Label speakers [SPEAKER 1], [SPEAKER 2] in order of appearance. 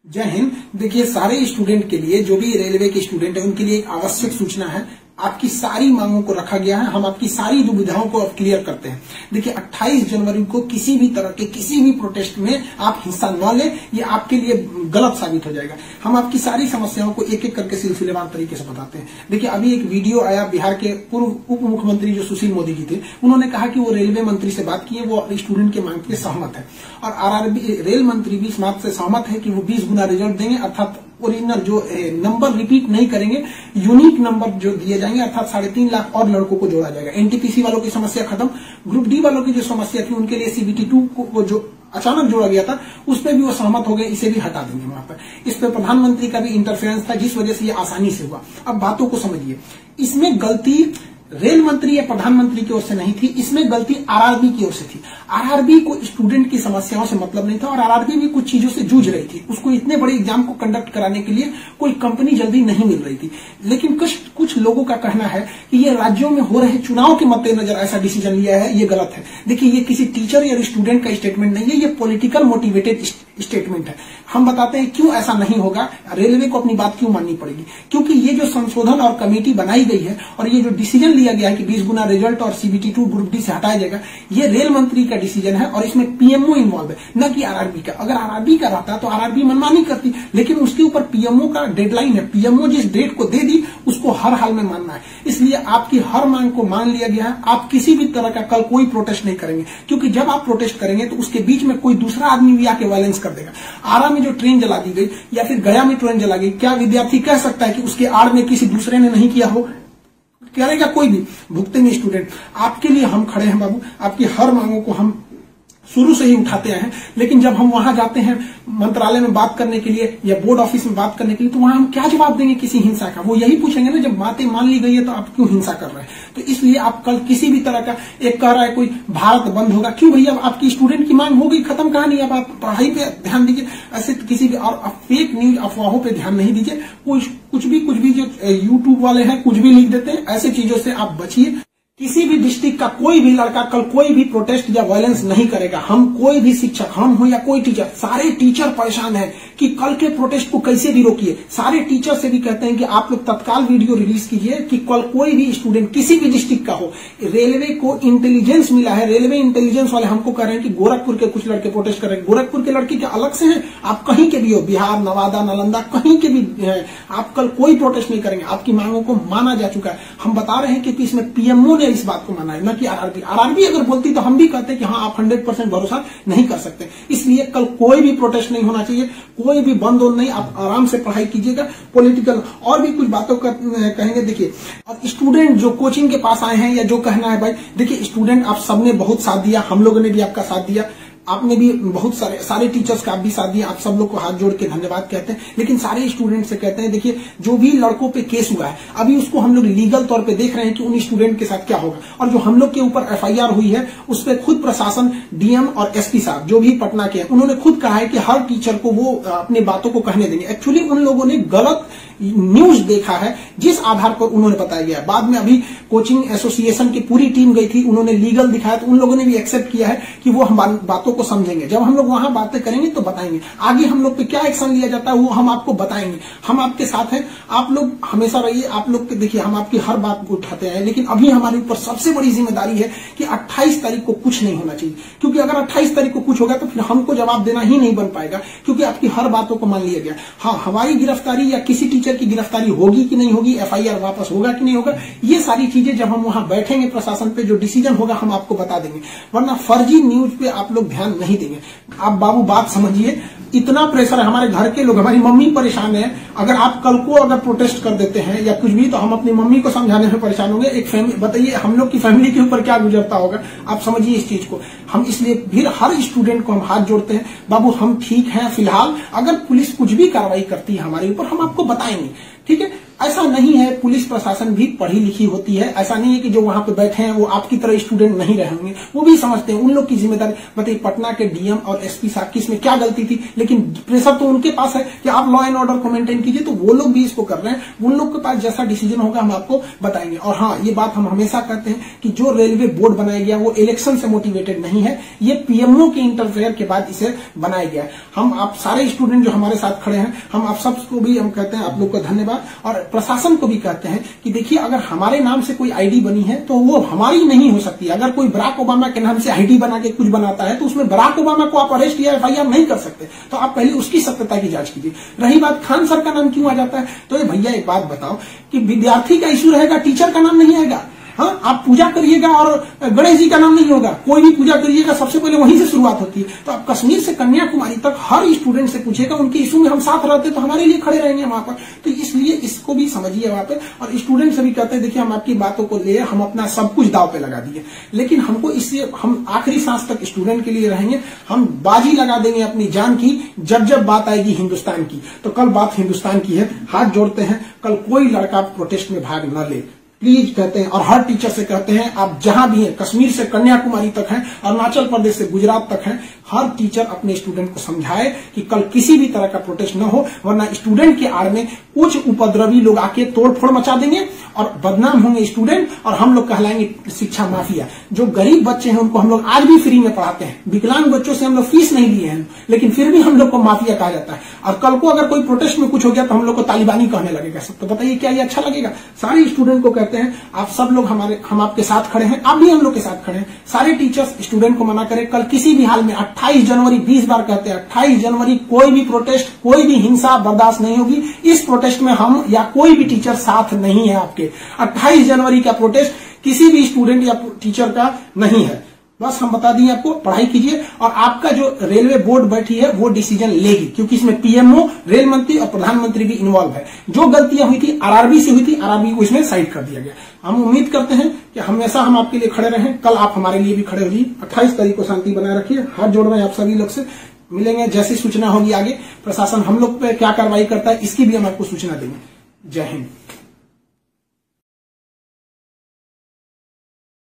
[SPEAKER 1] जय हिंद। देखिए, सारे स्टूडेंट के लिए, जो भी रेलवे के स्टूडेंट है, उनके लिए एक आवश्यक सूचना है। आपकी सारी मांगों को रखा गया है। हम आपकी सारी दुविधाओं को अब क्लियर करते हैं। देखिए, 28 जनवरी को किसी भी तरह के किसी भी प्रोटेस्ट में आप हिस्सा न लें, ये आपके लिए गलत साबित हो जाएगा। हम आपकी सारी समस्याओं को एक एक करके सिलसिलेवार तरीके से बताते हैं। देखिए, अभी एक वीडियो आया बिहार के पूर्व उप मुख्यमंत्री जो सुशील मोदी जी थे, उन्होंने कहा कि वो रेलवे मंत्री से बात किए, वो स्टूडेंट के मांग के सहमत है और आरआरबी रेल मंत्री भी इस बात से सहमत है कि वो 20 गुना रिजल्ट देंगे, अर्थात ओरिजिनल जो नंबर रिपीट नहीं करेंगे, यूनिक नंबर जो दिए जाएंगे, अर्थात 3.5 लाख और लड़कों को जोड़ा जाएगा। एनटीपीसी वालों की समस्या खत्म। ग्रुप डी वालों की जो समस्या थी, उनके लिए सीबीटी 2 को जो अचानक जोड़ा गया था, उस पर भी वो सहमत हो गए, इसे भी हटा देंगे वहां पर। इस पर प्रधानमंत्री का भी इंटरफेरेंस था, जिस वजह से ये आसानी से हुआ। अब बातों को समझिए, इसमें गलती रेल मंत्री या प्रधानमंत्री की ओर से नहीं थी, इसमें गलती आरआरबी की ओर से थी। आरआरबी को स्टूडेंट की समस्याओं से मतलब नहीं था और आरआरबी भी कुछ चीजों से जूझ रही थी। उसको इतने बड़े एग्जाम को कंडक्ट कराने के लिए कोई कंपनी जल्दी नहीं मिल रही थी। लेकिन कुछ लोगों का कहना है कि ये राज्यों में हो रहे चुनाव के मद्देनजर ऐसा डिसीजन लिया है, ये गलत है। देखिए, ये किसी टीचर या स्टूडेंट का स्टेटमेंट नहीं है, ये पॉलिटिकल मोटिवेटेड स्टेटमेंट है। हम बताते हैं क्यों ऐसा नहीं होगा, रेलवे को अपनी बात क्यों माननी पड़ेगी। क्योंकि ये जो संशोधन और कमेटी बनाई गई है और ये जो डिसीजन लिया गया है कि 20 गुना रिजल्ट और सीबीटी 2 ग्रुप डी से हटाया जाएगा, ये रेल मंत्री का डिसीजन है और इसमें पीएमओ इन्वॉल्व है, न कि आरआरबी का। अगर आरआरबी का रहता तो आरआरबी मनमानी करती, लेकिन उसके ऊपर पीएमओ का डेडलाइन है। पीएमओ जिस डेट को दे दी, उसको हर हाल में मानना है। इसलिए आपकी हर मांग को मान लिया गया है। आप किसी भी तरह का कल कोई प्रोटेस्ट नहीं करेंगे, क्योंकि जब आप प्रोटेस्ट करेंगे तो उसके बीच में कोई दूसरा आदमी भी आके वायलेंस कर देगा। आरा में जो ट्रेन जला दी गई या फिर गया में ट्रेन जला गई, क्या विद्यार्थी कह सकता है कि उसके आड़ में किसी दूसरे ने नहीं किया हो? करेगा कोई भी, भुगतेंगे स्टूडेंट। आपके लिए हम खड़े हैं बाबू। आपकी हर मांगों को हम शुरू से ही उठाते हैं, लेकिन जब हम वहां जाते हैं मंत्रालय में बात करने के लिए या बोर्ड ऑफिस में बात करने के लिए, तो वहां हम क्या जवाब देंगे किसी हिंसा का? वो यही पूछेंगे ना, जब बातें मान ली गई है तो आप क्यों हिंसा कर रहे हैं? तो इसलिए आप कल किसी भी तरह का, एक कह रहा है कोई भारत बंद होगा, क्यों भैया? आपकी स्टूडेंट की मांग हो गई, खत्म कहानी। अब आप पढ़ाई पे ध्यान दीजिए, ऐसे किसी भी और फेक न्यूज अफवाहों पे ध्यान नहीं दीजिए। कुछ भी जो यूट्यूब वाले हैं कुछ भी लिख देते हैं, ऐसे चीजों से आप बचिए। किसी भी डिस्ट्रिक्ट का कोई भी लड़का कल कोई भी प्रोटेस्ट या वायलेंस नहीं करेगा। हम कोई भी शिक्षक, हम हो या कोई टीचर, सारे टीचर परेशान हैं कि कल के प्रोटेस्ट को कैसे भी रोकिए। सारे टीचर से भी कहते हैं कि आप लोग तत्काल वीडियो रिलीज कीजिए कि कल कोई भी स्टूडेंट किसी भी डिस्ट्रिक्ट का हो। रेलवे को इंटेलिजेंस मिला है, रेलवे इंटेलिजेंस वाले हमको कह रहे हैं कि गोरखपुर के कुछ लड़के प्रोटेस्ट कर रहे हैं। गोरखपुर के लड़के क्या अलग से हैं? आप कहीं के भी हो, बिहार, नवादा, नालंदा, कहीं के भी हैं, आप कल कोई प्रोटेस्ट नहीं करेंगे। आपकी मांगों को माना जा चुका है। हम बता रहे हैं कि इसमें पीएमओ ने इस बात को माना है, न कि आरआरबी। आरआरबी अगर बोलती तो हम भी कहते हैं कि हाँ, आप 100% भरोसा नहीं कर सकते। इसलिए कल कोई भी प्रोटेस्ट नहीं होना चाहिए, कोई भी बंद हो नहीं। आप आराम से पढ़ाई कीजिएगा। पॉलिटिकल और भी कुछ बातों का कहेंगे। देखिए, और स्टूडेंट जो कोचिंग के पास आए हैं या जो कहना है, भाई देखिए, स्टूडेंट आप सबने बहुत साथ दिया, हम लोगों ने भी आपका साथ दिया, आपने भी बहुत सारे टीचर्स का आप भी साथ दिया। आप सब लोग को हाथ जोड़ के धन्यवाद कहते हैं। लेकिन सारे स्टूडेंट से कहते हैं, देखिए, जो भी लड़कों पे केस हुआ है, अभी उसको हम लोग लीगल तौर पे देख रहे हैं कि उन स्टूडेंट के साथ क्या होगा। और जो हम लोग के ऊपर एफआईआर हुई है, उस पर खुद प्रशासन, डीएम और एसपी साहब जो भी पटना के हैं, उन्होंने खुद कहा है कि हर टीचर को वो अपनी बातों को कहने देंगे। एक्चुअली उन लोगों ने गलत न्यूज देखा है, जिस आधार पर उन्होंने बताया गया है। बाद में अभी कोचिंग एसोसिएशन की पूरी टीम गई थी, उन्होंने लीगल दिखाया, तो उन लोगों ने भी एक्सेप्ट किया है कि वो हम बातों को समझेंगे। जब हम लोग वहां बातें करेंगे तो बताएंगे। आगे हम लोग पे क्या एक्शन लिया जाता है वो हम आपको बताएंगे। हम आपके साथ हैं, आप लोग हमेशा रहिए। आप लोग देखिए, हम आपकी हर बात को उठाते हैं, लेकिन अभी हमारे ऊपर सबसे बड़ी जिम्मेदारी है कि 28 तारीख को कुछ नहीं होना चाहिए। क्योंकि अगर 28 तारीख को कुछ होगा तो फिर हमको जवाब देना ही नहीं बन पाएगा, क्योंकि आपकी हर बातों को मान लिया गया। हाँ, हमारी गिरफ्तारी या किसी टीचर की गिरफ्तारी होगी कि नहीं होगी, एफआईआर वापस होगा कि नहीं होगा, ये सारी चीजें जब हम वहां बैठेंगे प्रशासन पे, जो डिसीजन होगा हम आपको बता देंगे। वरना फर्जी न्यूज पे आप लोग ध्यान नहीं देंगे। आप बाबू बात समझिए, इतना प्रेशर है। हमारे घर के लोग, हमारी मम्मी परेशान है। अगर आप कल को अगर प्रोटेस्ट कर देते हैं या कुछ भी, तो हम अपनी मम्मी को समझाने में परेशान होंगे। एक फैमिली, बताइए हम लोग की फैमिली के ऊपर क्या गुजरता होगा। आप समझिए इस चीज को। हम इसलिए फिर हर स्टूडेंट को हम हाथ जोड़ते हैं, बाबू हम ठीक हैं फिलहाल। अगर पुलिस कुछ भी कार्रवाई करती है हमारे ऊपर, हम आपको बताएंगे, ठीक है। ऐसा नहीं है, पुलिस प्रशासन भी पढ़ी लिखी होती है। ऐसा नहीं है कि जो वहां पे बैठे हैं वो आपकी तरह स्टूडेंट नहीं रहे होंगे, वो भी समझते हैं, उन लोग की जिम्मेदारी। बताइए पटना के डीएम और एसपी साहब की इसमें क्या गलती थी, लेकिन प्रेशर तो उनके पास है कि आप लॉ एंड ऑर्डर को मेंटेन कीजिए, तो वो लोग भी इसको कर रहे हैं। उन लोग के पास जैसा डिसीजन होगा हम आपको बताएंगे। और हाँ, ये बात हम हमेशा कहते हैं कि जो रेलवे बोर्ड बनाया गया वो इलेक्शन से मोटिवेटेड नहीं है, ये पीएमओ के इंटरफेयर के बाद इसे बनाया गया है। हम आप सारे स्टूडेंट जो हमारे साथ खड़े हैं, हम आप सबको भी हम कहते हैं आप लोग को धन्यवाद, और प्रशासन को भी कहते हैं कि देखिए अगर हमारे नाम से कोई आईडी बनी है तो वो हमारी नहीं हो सकती। अगर कोई बराक ओबामा के नाम से आईडी बना के कुछ बनाता है तो उसमें बराक ओबामा को आप अरेस्ट या एफआईआर नहीं कर सकते, तो आप पहले उसकी सत्यता की जांच कीजिए। रही बात खान सर का नाम क्यों आ जाता है, तो ये भैया एक बात बताओ कि विद्यार्थी का इश्यू रहेगा, टीचर का नाम नहीं आएगा। हाँ, आप पूजा करिएगा और गणेश जी का नाम नहीं होगा, कोई भी पूजा करिएगा सबसे पहले वहीं से शुरुआत होती है। तो आप कश्मीर से कन्याकुमारी तक हर स्टूडेंट से पूछिएगा, उनके इशू में हम साथ रहते तो हमारे लिए खड़े रहेंगे वहां पर। तो इसलिए इसको भी समझिए वहां पर। और स्टूडेंट से भी कहते हैं देखिए हम आपकी बातों को ले, हम अपना सब कुछ दाव पे लगा दिए, लेकिन हमको इससे हम आखिरी सांस तक स्टूडेंट के लिए रहेंगे। हम बाजी लगा देंगे अपनी जान की जब बात आएगी हिंदुस्तान की। तो कल बात हिंदुस्तान की है, हाथ जोड़ते हैं, कल कोई लड़का प्रोटेस्ट में भाग न ले प्लीज कहते हैं। और हर टीचर से कहते हैं आप जहां भी हैं, कश्मीर से कन्याकुमारी तक हैं, अरुणाचल प्रदेश से गुजरात तक हैं, हर टीचर अपने स्टूडेंट को समझाए कि कल किसी भी तरह का प्रोटेस्ट न हो, वरना स्टूडेंट के आड़ में कुछ उपद्रवी लोग आके तोड़फोड़ मचा देंगे और बदनाम होंगे स्टूडेंट, और हम लोग कहलाएंगे शिक्षा माफिया। जो गरीब बच्चे हैं उनको हम लोग आज भी फ्री में पढ़ाते हैं, विकलांग बच्चों से हम लोग फीस नहीं लिए हैं, लेकिन फिर भी हम लोग को माफिया कहा जाता है। और कल को अगर कोई प्रोटेस्ट में कुछ हो गया तो हम लोग को तालिबानी कहने लगेगा सब। तो बताइए क्या ये अच्छा लगेगा? सारे स्टूडेंट को कहते हैं आप सब लोग हम आपके साथ खड़े हैं, आप भी हम लोग के साथ खड़े हैं। सारे टीचर्स स्टूडेंट को मना करें, कल किसी भी हाल में 28 जनवरी 20 बार कहते हैं 28 जनवरी कोई भी प्रोटेस्ट, कोई भी हिंसा बर्दाश्त नहीं होगी। इस प्रोटेस्ट में हम या कोई भी टीचर साथ नहीं है आपके। 28 जनवरी का प्रोटेस्ट किसी भी स्टूडेंट या टीचर का नहीं है। बस हम बता दिए आपको, पढ़ाई कीजिए और आपका जो रेलवे बोर्ड बैठी है वो डिसीजन लेगी, क्योंकि इसमें पीएमओ, रेल मंत्री और प्रधानमंत्री भी इन्वॉल्व है। जो गलतियां हुई थी आरआरबी से हुई थी, आरआरबी को इसमें साइड कर दिया गया। हम उम्मीद करते हैं कि हमेशा हम आपके लिए खड़े रहें, कल आप हमारे लिए भी खड़े हो जाइए। 28 तारीख को शांति बनाए रखिए। हाथ जोड़ रहे हैं आप सभी लोग से, मिलेंगे जैसी सूचना होगी आगे, प्रशासन हम लोग पे क्या कार्रवाई करता है इसकी भी हम आपको सूचना देंगे। जय हिंद।